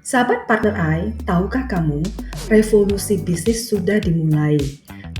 Sahabat partner I, tahukah kamu, revolusi bisnis sudah dimulai.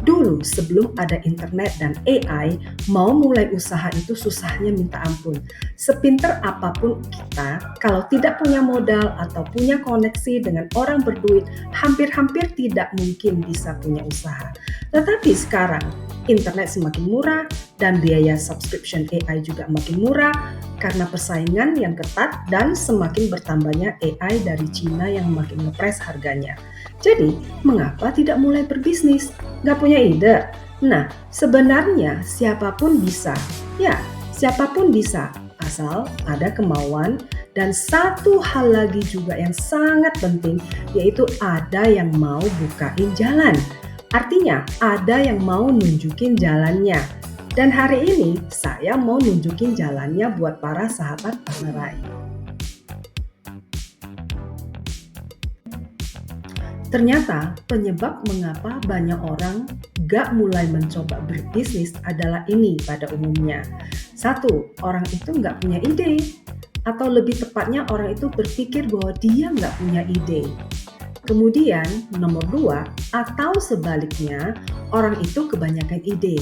Dulu sebelum ada internet dan AI, mau mulai usaha itu susahnya minta ampun. Sepinter apapun kita, kalau tidak punya modal atau punya koneksi dengan orang berduit, hampir-hampir tidak mungkin bisa punya usaha. Tetapi sekarang, internet semakin murah dan biaya subscription AI juga makin murah karena persaingan yang ketat dan semakin bertambahnya AI dari Cina yang makin ngepres harganya. Jadi, mengapa tidak mulai berbisnis? Nggak punya ide? Nah, sebenarnya siapapun bisa. Ya, siapapun bisa, asal ada kemauan. Dan satu hal lagi juga yang sangat penting, yaitu ada yang mau bukain jalan. Artinya, ada yang mau nunjukin jalannya. Dan hari ini, saya mau nunjukin jalannya buat para sahabat partner Rai. Ternyata penyebab mengapa banyak orang gak mulai mencoba berbisnis adalah ini pada umumnya. Satu, orang itu gak punya ide. Atau lebih tepatnya orang itu berpikir bahwa dia gak punya ide. Kemudian nomor dua, atau sebaliknya orang itu kebanyakan ide.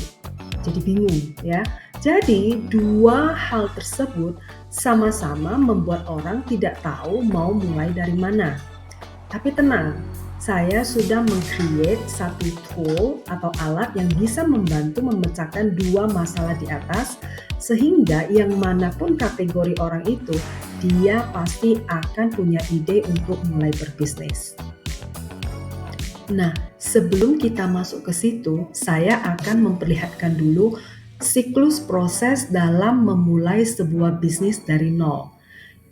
Jadi bingung ya. Jadi dua hal tersebut sama-sama membuat orang tidak tahu mau mulai dari mana. Tapi tenang, saya sudah meng-create satu tool atau alat yang bisa membantu memecahkan dua masalah di atas, sehingga yang manapun kategori orang itu, dia pasti akan punya ide untuk mulai berbisnis. Nah, sebelum kita masuk ke situ, saya akan memperlihatkan dulu siklus proses dalam memulai sebuah bisnis dari nol.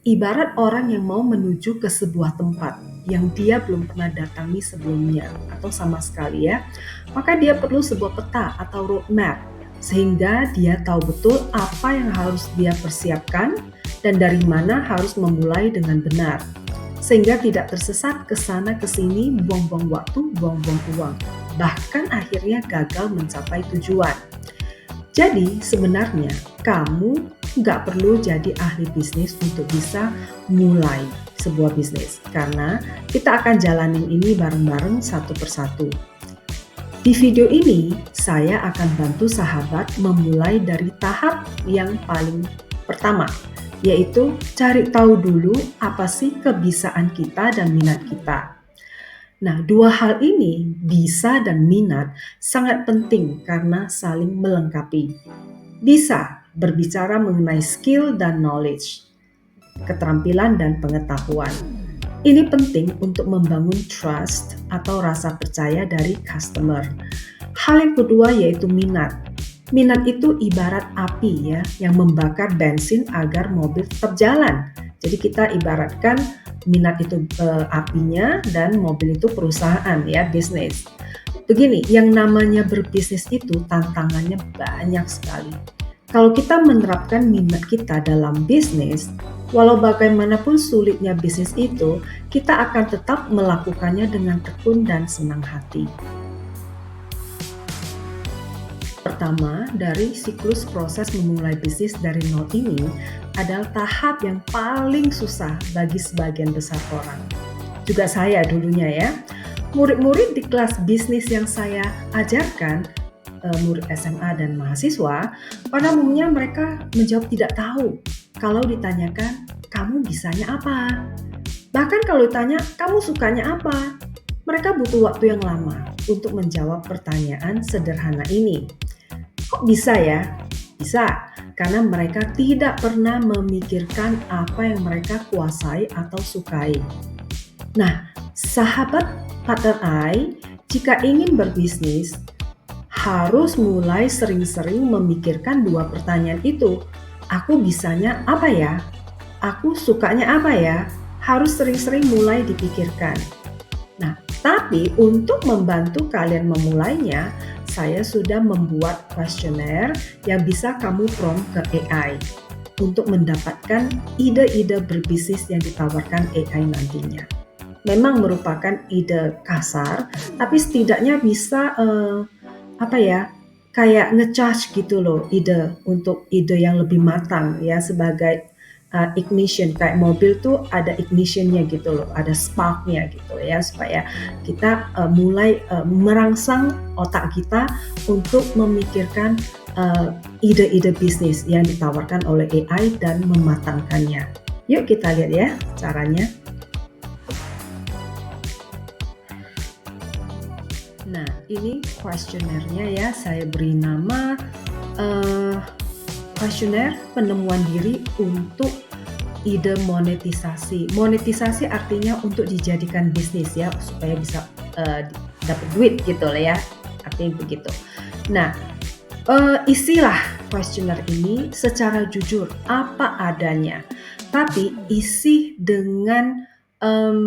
Ibarat orang yang mau menuju ke sebuah tempat yang dia belum pernah datangi sebelumnya atau sama sekali ya, maka dia perlu sebuah peta atau roadmap sehingga dia tahu betul apa yang harus dia persiapkan dan dari mana harus memulai dengan benar. Sehingga tidak tersesat ke sana ke sini, buang-buang waktu, buang-buang uang, bahkan akhirnya gagal mencapai tujuan. Jadi sebenarnya kamu nggak perlu jadi ahli bisnis untuk bisa mulai sebuah bisnis, karena kita akan jalanin ini bareng-bareng satu persatu. Di video ini saya akan bantu sahabat memulai dari tahap yang paling pertama, yaitu cari tahu dulu apa sih kebiasaan kita dan minat kita. Nah, dua hal ini, bisa dan minat, sangat penting karena saling melengkapi. Bisa berbicara mengenai skill dan knowledge, keterampilan dan pengetahuan. Ini penting untuk membangun trust atau rasa percaya dari customer. Hal yang kedua yaitu minat. Minat itu ibarat api ya, yang membakar bensin agar mobil tetap jalan. Jadi kita ibaratkan minat itu apinya dan mobil itu perusahaan ya, bisnis. Begini, yang namanya berbisnis itu tantangannya banyak sekali. Kalau kita menerapkan minat kita dalam bisnis, walau bagaimanapun sulitnya bisnis itu, kita akan tetap melakukannya dengan tekun dan senang hati. Pertama, dari siklus proses memulai bisnis dari nol ini adalah tahap yang paling susah bagi sebagian besar orang. Juga saya dulunya ya. Murid-murid di kelas bisnis yang saya ajarkan, murid SMA dan mahasiswa, pada umumnya mereka menjawab tidak tahu. Kalau ditanyakan, kamu bisanya apa? Bahkan kalau ditanya, kamu sukanya apa? Mereka butuh waktu yang lama untuk menjawab pertanyaan sederhana ini. Kok bisa ya? Bisa, karena mereka tidak pernah memikirkan apa yang mereka kuasai atau sukai. Nah, sahabat partner I, jika ingin berbisnis, harus mulai sering-sering memikirkan dua pertanyaan itu. Aku bisanya apa ya? Aku sukanya apa ya? Harus sering-sering mulai dipikirkan. Nah, tapi untuk membantu kalian memulainya, saya sudah membuat kuesioner yang bisa kamu prompt ke AI untuk mendapatkan ide-ide berbisnis yang ditawarkan AI nantinya. Memang merupakan ide kasar, tapi setidaknya bisa kayak nge-charge gitu loh, ide untuk ide yang lebih matang ya, sebagai ignition, kayak mobil tuh ada ignitionnya gitu loh, ada sparknya gitu ya, supaya kita mulai merangsang otak kita untuk memikirkan ide-ide bisnis yang ditawarkan oleh AI dan mematangkannya. Yuk kita lihat ya caranya. Nah, ini kuesionernya ya, saya beri nama kuesioner penemuan diri untuk ide monetisasi. Monetisasi artinya untuk dijadikan bisnis ya, supaya bisa dapat duit gitu lah ya, artinya begitu. Nah, isilah kuesioner ini secara jujur apa adanya, tapi isi dengan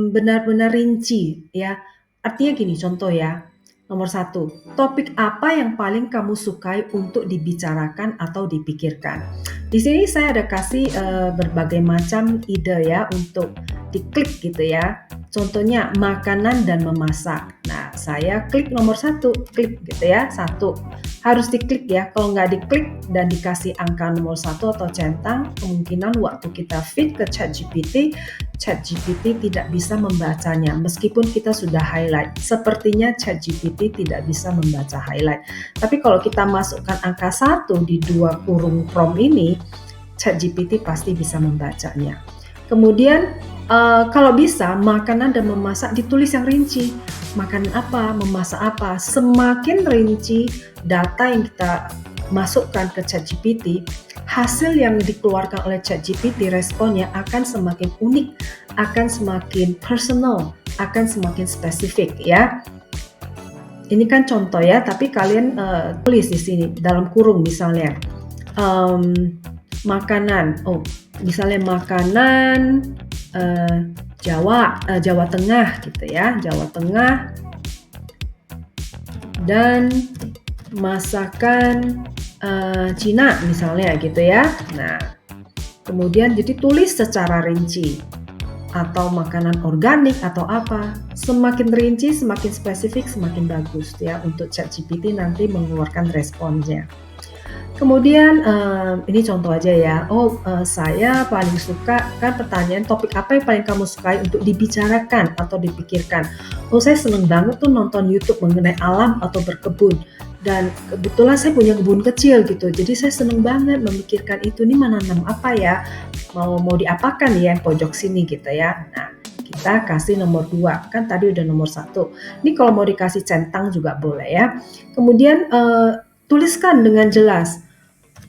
benar-benar rinci ya. Artinya gini, contoh ya. Nomor 1, topik apa yang paling kamu sukai untuk dibicarakan atau dipikirkan? Di sini saya ada kasih berbagai macam ide ya untuk diklik gitu ya. Contohnya makanan dan memasak. Nah, saya klik nomor 1, klik gitu ya, 1. Harus diklik ya, kalau nggak diklik dan dikasih angka nomor 1 atau centang, kemungkinan waktu kita feed ke ChatGPT tidak bisa membacanya meskipun kita sudah highlight. Sepertinya ChatGPT tidak bisa membaca highlight. Tapi kalau kita masukkan angka 1 di 2 kurung prompt ini, ChatGPT pasti bisa membacanya. Kemudian kalau bisa makanan dan memasak ditulis yang rinci. Makanan apa, memasak apa. Semakin rinci data yang kita masukkan ke ChatGPT, hasil yang dikeluarkan oleh ChatGPT responnya akan semakin unik, akan semakin personal, akan semakin spesifik ya. Ini kan contoh ya, tapi kalian tulis di sini dalam kurung misalnya makanan. Oh, misalnya makanan Jawa Tengah gitu ya, Jawa Tengah, dan masakan Cina misalnya gitu ya. Nah, kemudian jadi tulis secara rinci, atau makanan organik atau apa. Semakin rinci, semakin spesifik, semakin bagus ya untuk ChatGPT nanti mengeluarkan responsnya. Kemudian ini contoh aja ya. Saya paling suka kan pertanyaan topik apa yang paling kamu sukai untuk dibicarakan atau dipikirkan. Saya seneng banget tuh nonton YouTube mengenai alam atau berkebun. Dan kebetulan saya punya kebun kecil gitu. Jadi saya seneng banget memikirkan itu nih menanam apa ya. Mau diapakan ya yang pojok sini gitu ya. Nah, kita kasih nomor 2. Kan tadi udah nomor 1. Ini kalau mau dikasih centang juga boleh ya. Kemudian tuliskan dengan jelas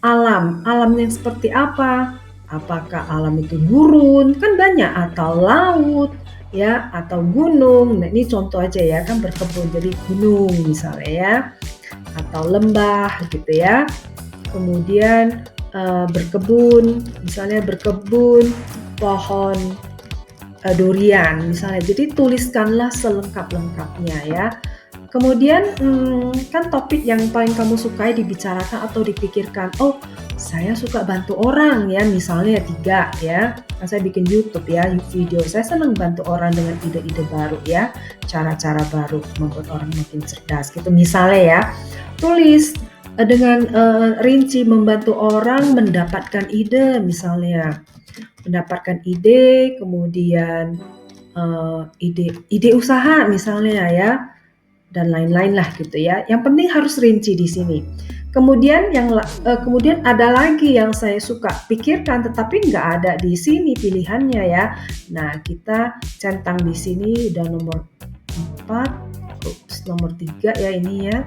alam yang seperti apa, apakah alam itu gurun, kan banyak, atau laut ya, atau gunung. Nah, ini contoh aja ya, kan berkebun jadi gunung misalnya ya, atau lembah gitu ya. Kemudian berkebun, misalnya berkebun pohon durian misalnya. Jadi tuliskanlah selengkap-lengkapnya ya. Kemudian kan topik yang paling kamu sukai dibicarakan atau dipikirkan. Saya suka bantu orang ya, misalnya 3 ya. Kan saya bikin YouTube ya, video. Saya senang bantu orang dengan ide-ide baru ya, cara-cara baru membuat orang makin cerdas gitu misalnya ya. Tulis dengan rinci, membantu orang mendapatkan ide misalnya. Mendapatkan ide, kemudian ide usaha misalnya ya, dan lain-lain lah gitu ya. Yang penting harus rinci di sini. Kemudian kemudian ada lagi yang saya suka pikirkan tetapi nggak ada di sini pilihannya ya. Nah, kita centang di sini udah nomor 4, nomor 3 ya ini ya.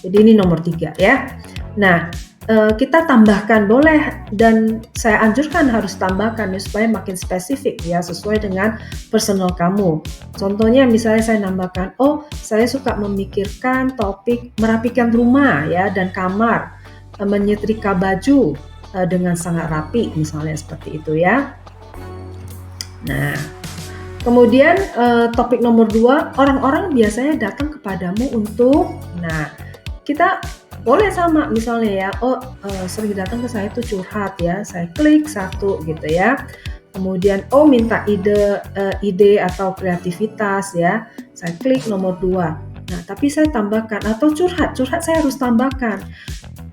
Jadi ini nomor 3 ya. Nah, kita tambahkan boleh, dan saya anjurkan harus tambahkan ya, supaya makin spesifik ya, sesuai dengan personal kamu. Contohnya misalnya saya nambahkan, saya suka memikirkan topik merapikan rumah ya dan kamar, menyetrika baju dengan sangat rapi misalnya seperti itu ya. Nah, kemudian topik nomor 2, orang-orang biasanya datang kepadamu untuk, kita boleh sama misalnya ya, sering datang ke saya tuh curhat ya, saya klik 1 gitu ya. Kemudian minta ide atau kreativitas ya, saya klik nomor 2. Nah, tapi saya tambahkan, atau curhat saya harus tambahkan.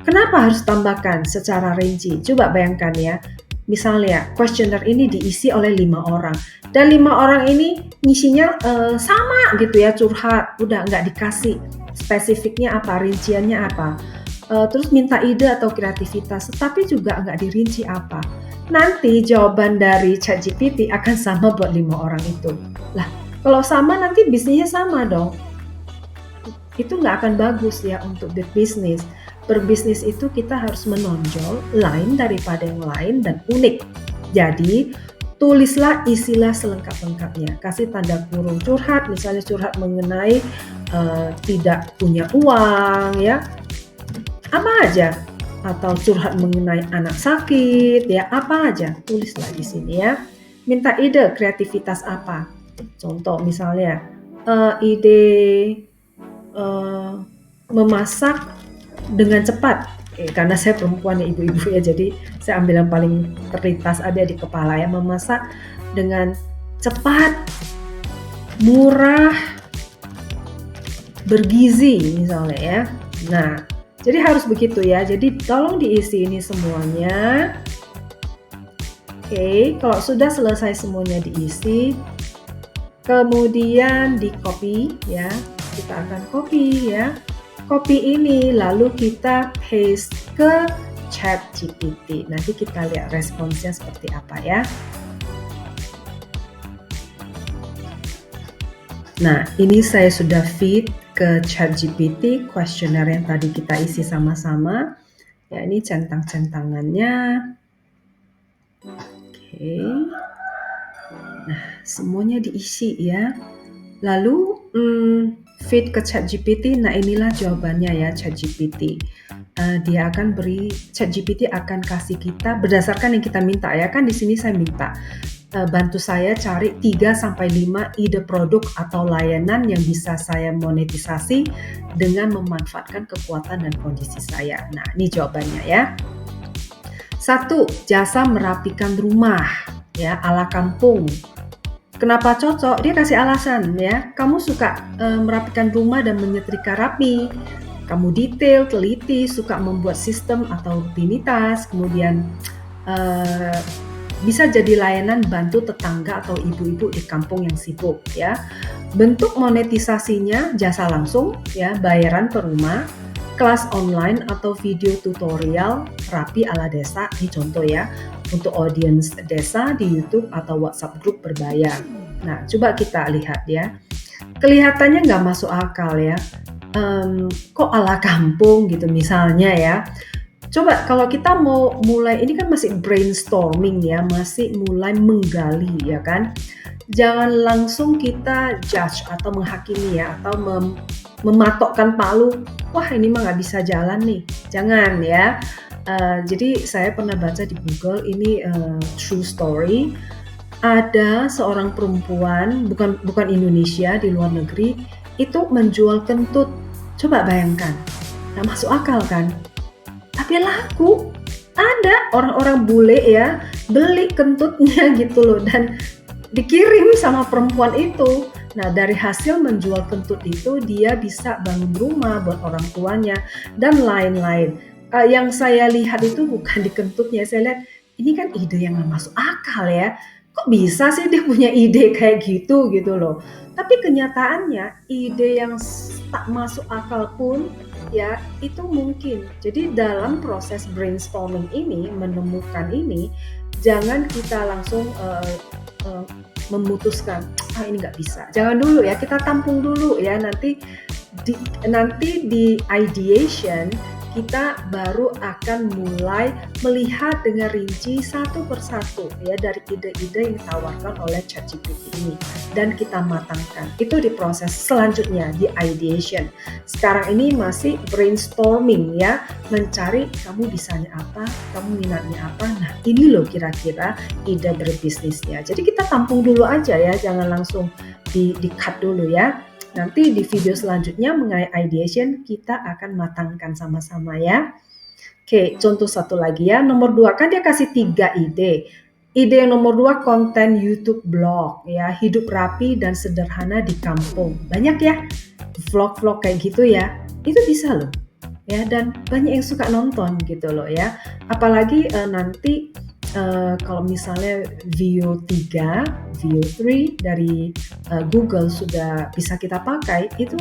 Kenapa harus tambahkan secara rinci? Coba bayangkan ya, Misalnya, kuesioner ini diisi oleh 5 orang, dan 5 orang ini ngisinya sama gitu ya, curhat, udah nggak dikasih spesifiknya apa, rinciannya apa. Terus minta ide atau kreativitas, tapi juga nggak dirinci apa. Nanti jawaban dari ChatGPT akan sama buat 5 orang itu. Lah, kalau sama nanti bisnisnya sama dong. Itu nggak akan bagus ya untuk berbisnis. Berbisnis itu kita harus menonjol, lain daripada yang lain dan unik. Jadi, tulislah, isilah selengkap-lengkapnya. Kasih tanda kurung curhat, misalnya curhat mengenai tidak punya uang, ya, apa aja. Atau curhat mengenai anak sakit, ya, apa aja. Tulislah di sini ya. Minta ide, kreativitas apa. Contoh misalnya, ide memasak dengan cepat. Karena saya perempuan ya, ibu-ibu ya, jadi saya ambil yang paling terlintas ada di kepala ya, memasak dengan cepat, murah, bergizi misalnya ya. Nah, jadi harus begitu ya. Jadi tolong diisi ini semuanya. Oke, kalau sudah selesai semuanya diisi, kemudian di copy ya. Kita akan copy ya. Copy ini lalu kita paste ke ChatGPT. Nanti kita lihat responsnya seperti apa ya. Nah, ini saya sudah feed ke ChatGPT kuesioner yang tadi kita isi sama-sama. Ya, ini centang-centangannya. Oke. Nah, semuanya diisi ya. Lalu feed ke ChatGPT. Nah, inilah jawabannya ya ChatGPT. Dia akan ChatGPT akan kasih kita berdasarkan yang kita minta ya. Kan di sini saya minta bantu saya cari 3-5 ide produk atau layanan yang bisa saya monetisasi dengan memanfaatkan kekuatan dan kondisi saya. Nah, ini jawabannya ya. 1. Jasa merapikan rumah ya, ala kampung. Kenapa cocok? Dia kasih alasan ya. Kamu suka merapikan rumah dan menyetrika rapi. Kamu detail, teliti, suka membuat sistem atau rutinitas. Kemudian bisa jadi layanan bantu tetangga atau ibu-ibu di kampung yang sibuk ya. Bentuk monetisasinya jasa langsung ya, bayaran per rumah, kelas online atau video tutorial rapi ala desa, ini contoh ya, untuk audiens desa di YouTube atau WhatsApp group berbayar. Nah, coba kita lihat ya. Kelihatannya nggak masuk akal ya. Kok ala kampung gitu misalnya ya. Coba kalau kita mau mulai, ini kan masih brainstorming ya, masih mulai menggali ya kan. Jangan langsung kita judge atau menghakimi ya, atau mematokkan palu, wah ini mah nggak bisa jalan nih. Jangan ya. Jadi saya pernah baca di Google, ini true story. Ada seorang perempuan, bukan Indonesia, di luar negeri, itu menjual kentut. Coba bayangkan, nggak masuk akal kan? Tapi laku. Ada orang-orang bule ya, beli kentutnya gitu loh, dan dikirim sama perempuan itu. Nah, dari hasil menjual kentut itu, dia bisa bangun rumah buat orang tuanya, dan lain-lain. Yang saya lihat itu bukan di kentutnya, saya lihat ini kan ide yang gak masuk akal ya. Kok bisa sih dia punya ide kayak gitu loh. Tapi kenyataannya ide yang tak masuk akal pun ya itu mungkin. Jadi dalam proses brainstorming ini, menemukan ini, jangan kita langsung memutuskan ini nggak bisa. Jangan dulu ya, kita tampung dulu ya, nanti di ideation kita baru akan mulai melihat dengan rinci satu persatu ya dari ide-ide yang ditawarkan oleh ChatGPT ini, dan kita matangkan. Itu di proses selanjutnya, di ideation. Sekarang ini masih brainstorming ya, mencari kamu bisanya apa, kamu minatnya apa. Nah, ini loh kira-kira ide berbisnisnya. Jadi kita tampung dulu aja ya, jangan langsung di-cut dulu ya. Nanti di video selanjutnya mengenai ideation kita akan matangkan sama-sama ya. Oke, contoh satu lagi ya. Nomor 2, kan dia kasih 3 ide. Ide yang nomor 2, konten YouTube blog ya, hidup rapi dan sederhana di kampung. Banyak ya vlog-vlog kayak gitu ya. Itu bisa loh. Ya, dan banyak yang suka nonton gitu loh ya. Apalagi nanti kalau misalnya Veo 3, Veo 3 dari Google sudah bisa kita pakai, itu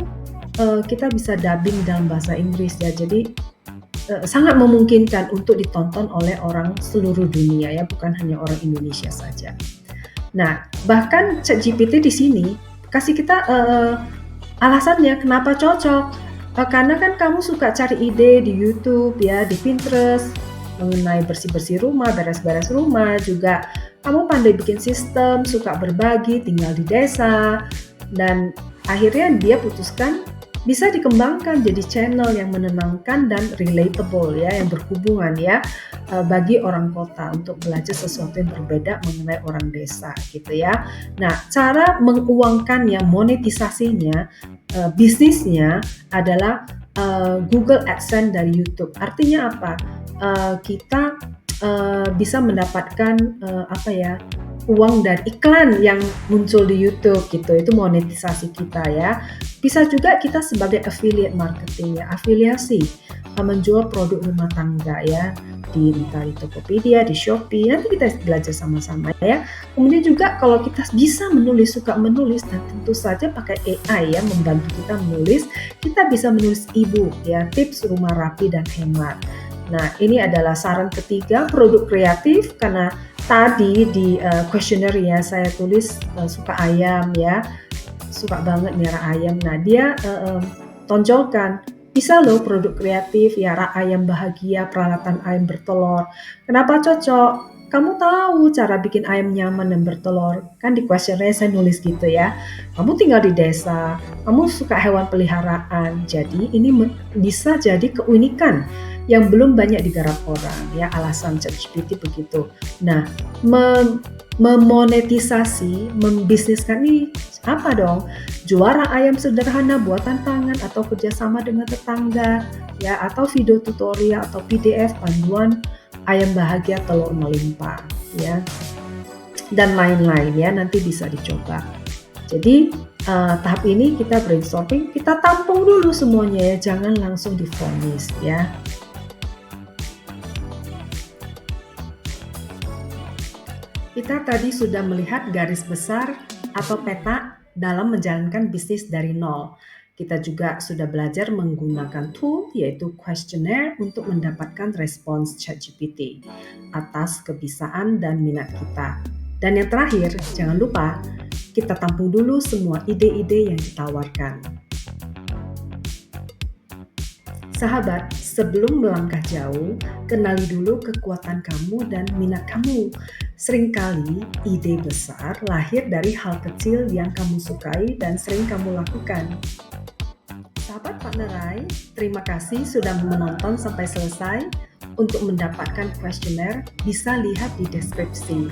kita bisa dubbing dalam bahasa Inggris ya. Jadi sangat memungkinkan untuk ditonton oleh orang seluruh dunia ya, bukan hanya orang Indonesia saja. Nah, bahkan ChatGPT di sini kasih kita alasannya kenapa cocok. Karena kan kamu suka cari ide di YouTube ya, di Pinterest mengenai bersih-bersih rumah, beres-beres rumah, juga kamu pandai bikin sistem, suka berbagi, tinggal di desa, dan akhirnya dia putuskan bisa dikembangkan jadi channel yang menenangkan dan relatable ya, yang berhubungan ya, bagi orang kota untuk belajar sesuatu yang berbeda mengenai orang desa gitu ya. Nah, cara menguangkannya, monetisasinya, bisnisnya adalah Google AdSense dari YouTube. Artinya apa? Kita bisa mendapatkan uang dari iklan yang muncul di YouTube gitu. Itu monetisasi kita ya. Bisa juga kita sebagai affiliate marketing ya, afiliasi, menjual produk rumah tangga ya, entah di Tokopedia, di Shopee, nanti kita belajar sama-sama ya. Kemudian juga kalau kita bisa menulis, suka menulis, dan tentu saja pakai AI ya membantu kita menulis, kita bisa menulis e-book ya, tips rumah rapi dan hemat. Nah, ini adalah saran ketiga, produk kreatif, karena tadi di questionnaire ya saya tulis suka ayam ya, suka banget miara ayam. Nah, dia tonjolkan bisa loh produk kreatif ya, rak ayam bahagia, peralatan ayam bertelur. Kenapa cocok? Kamu tahu cara bikin ayam nyaman dan bertelur. Kan di questionnaire saya nulis gitu ya. Kamu tinggal di desa, kamu suka hewan peliharaan. Jadi ini bisa jadi keunikan yang belum banyak digarap orang ya, alasan ChatGPT begitu. Nah, memonetisasi, membisniskan ini apa dong? Juara ayam sederhana buatan tangan atau kerjasama dengan tetangga ya, atau video tutorial atau PDF panduan ayam bahagia telur melimpah ya, dan lain-lain ya, nanti bisa dicoba. Jadi tahap ini kita brainstorming, kita tampung dulu semuanya ya, jangan langsung divonis ya. Kita tadi sudah melihat garis besar atau peta dalam menjalankan bisnis dari nol. Kita juga sudah belajar menggunakan tool yaitu questionnaire untuk mendapatkan respons ChatGPT atas kebiasaan dan minat kita. Dan yang terakhir, jangan lupa kita tampung dulu semua ide-ide yang ditawarkan. Sahabat, sebelum melangkah jauh, kenali dulu kekuatan kamu dan minat kamu. Seringkali ide besar lahir dari hal kecil yang kamu sukai dan sering kamu lakukan. Sahabat Partnerai, terima kasih sudah menonton sampai selesai. Untuk mendapatkan questionnaire, bisa lihat di deskripsi.